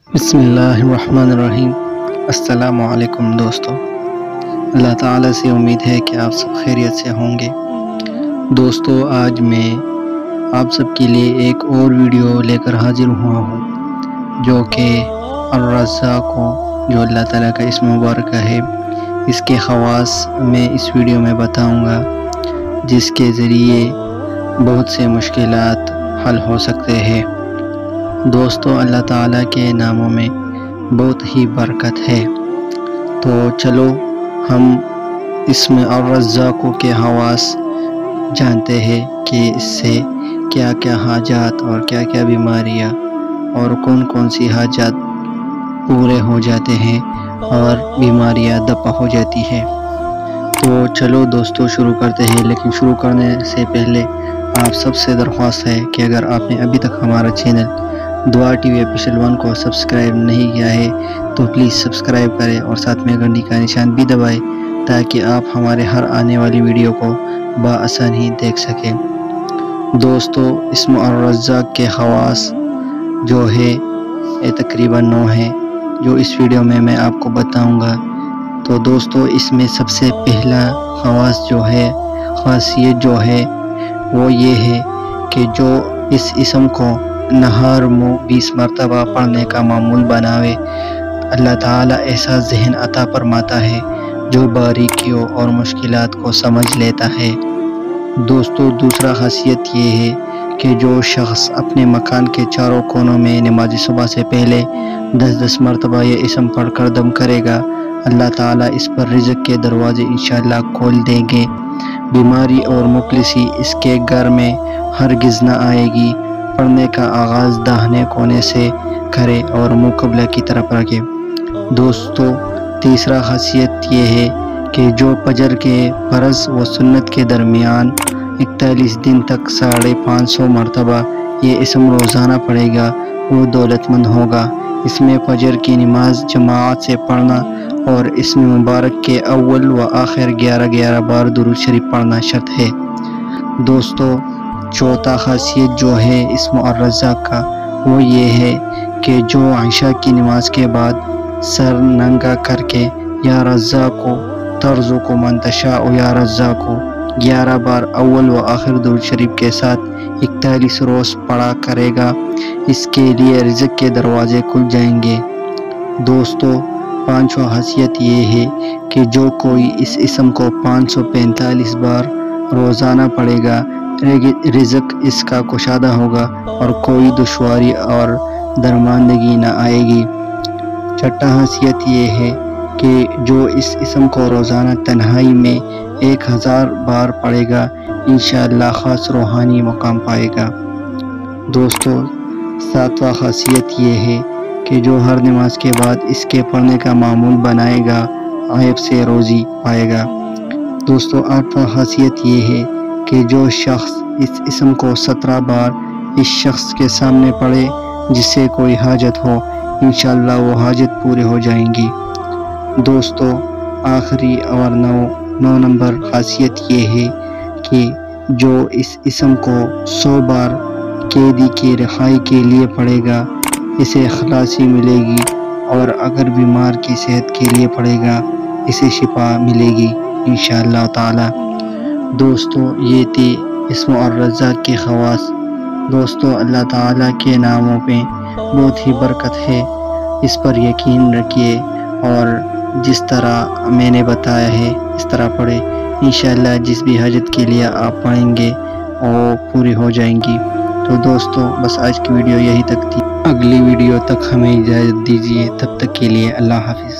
بسم اللہ الرحمن الرحیم۔ السلام علیکم دوستو، اللہ تعالیٰ سے امید ہے کہ آپ سب خیریت سے ہوں گے۔ دوستو، آج میں آپ سب کے لیے ایک اور ویڈیو لے کر حاضر ہوا ہوں، جو کہ الرزاق جو اللہ تعالیٰ کا اسم مبارک ہے، اس کے خواص میں اس ویڈیو میں بتاؤں گا، جس کے ذریعے بہت سے مشکلات حل ہو سکتے ہیں۔ دوستو، اللہ تعالیٰ کے ناموں میں بہت ہی برکت ہے، تو چلو ہم اسم الرزاق کے خواص جانتے ہیں کہ اس سے کیا کیا حاجات اور کیا کیا بیماریاں اور کون کون سی حاجات پورے ہو جاتے ہیں اور بیماریاں دفع ہو جاتی ہیں۔ تو چلو دوستو شروع کرتے ہیں، لیکن شروع کرنے سے پہلے آپ سب سے درخواست ہے کہ اگر آپ نے ابھی تک ہمارا چینل دعا ٹی وی آفیشل 1 کو سبسکرائب نہیں کیا ہے تو پلیز سبسکرائب کریں اور ساتھ میں گھنٹی کا نشان بھی دبائیں، تاکہ آپ ہمارے ہر آنے والی ویڈیو کو بآسانی دیکھ سکیں۔ دوستو، اسم الرزاق کے خواص جو ہے یہ تقریباً 9 ہے، جو اس ویڈیو میں میں آپ کو بتاؤں گا۔ تو دوستو، اس میں سب سے پہلا خاصیت جو ہے وہ یہ ہے کہ جو اس اسم کو نہار منہ 20 مرتبہ پڑھنے کا معمول بناوے، اللہ تعالیٰ ایسا ذہن عطا فرماتا ہے جو باریکیوں اور مشکلات کو سمجھ لیتا ہے۔ دوستو، دوسرا خاصیت یہ ہے کہ جو شخص اپنے مکان کے چاروں کونوں میں نماز صبح سے پہلے 10 مرتبہ یہ اسم پڑھ کر دم کرے گا، اللہ تعالیٰ اس پر رزق کے دروازے انشاءاللہ کھول دیں گے۔ بیماری اور مفلسی اس کے گھر میں ہرگز نہ آئے گی۔ پڑھنے کا آغاز داہنے کونے سے کرے اور منہ قبلہ کی طرف رکھے۔ دوستو، تیسرا خاصیت یہ ہے کہ جو فجر کے فرض و سنت کے درمیان 41 دن تک 550 مرتبہ یہ اسم روزانہ پڑھے گا، وہ دولت مند ہوگا۔ اس میں فجر کی نماز جماعت سے پڑھنا اور اسم مبارک کے اول و آخر 11 بار درود شریف پڑھنا شرط ہے۔ دوستو، چوتھا خاصیت جو ہے اسم الرزاق کا وہ یہ ہے کہ جو عشاء کی نماز کے بعد سر ننگا کر کے یا رزاق ترزق من تشاء یا رزاق 11 بار اول و آخر درود شریف کے ساتھ 41 روز پڑھا کرے گا، اس کے لیے رزق کے دروازے کھل جائیں گے۔ دوستو، پانچواں خاصیت یہ ہے کہ جو کوئی اس اسم کو 545 بار روزانہ پڑھے گا، رزق اس کا کشادہ ہوگا اور کوئی دشواری اور درماندگی نہ آئے گی۔ چھٹا خاصیت یہ ہے کہ جو اس اسم کو روزانہ تنہائی میں 1000 بار پڑھے گا، انشاءاللہ خاص روحانی مقام پائے گا۔ دوستو، ساتواں خاصیت یہ ہے کہ جو ہر نماز کے بعد اس کے پڑھنے کا معمول بنائے گا، عیب سے روزی پائے گا۔ دوستو، آٹھواں خاصیت یہ ہے کہ جو شخص اس اسم کو 17 بار اس شخص کے سامنے پڑھے جس سے کوئی حاجت ہو، انشاءاللہ وہ حاجت پورے ہو جائیں گی۔ دوستو، آخری اور 9 نمبر خاصیت یہ ہے کہ جو اس اسم کو 100 بار قیدی کی رہائی کے لیے پڑھے گا، اسے خلاصی ملے گی، اور اگر بیمار کی صحت کے لیے پڑھے گا، اسے شفا ملے گی انشاءاللہ تعالی۔ دوستو، یہ تھی اسم الرزاق کے خواص۔ دوستو، اللہ تعالیٰ کے ناموں پہ بہت ہی برکت ہے، اس پر یقین رکھیے اور جس طرح میں نے بتایا ہے اس طرح پڑھے، انشاءاللہ جس بھی حاجت کے لیے آپ پڑھیں گے وہ پوری ہو جائیں گی۔ تو دوستو، بس آج کی ویڈیو یہی تک تھی، اگلی ویڈیو تک ہمیں اجازت دیجیے، تب تک کے لیے اللہ حافظ۔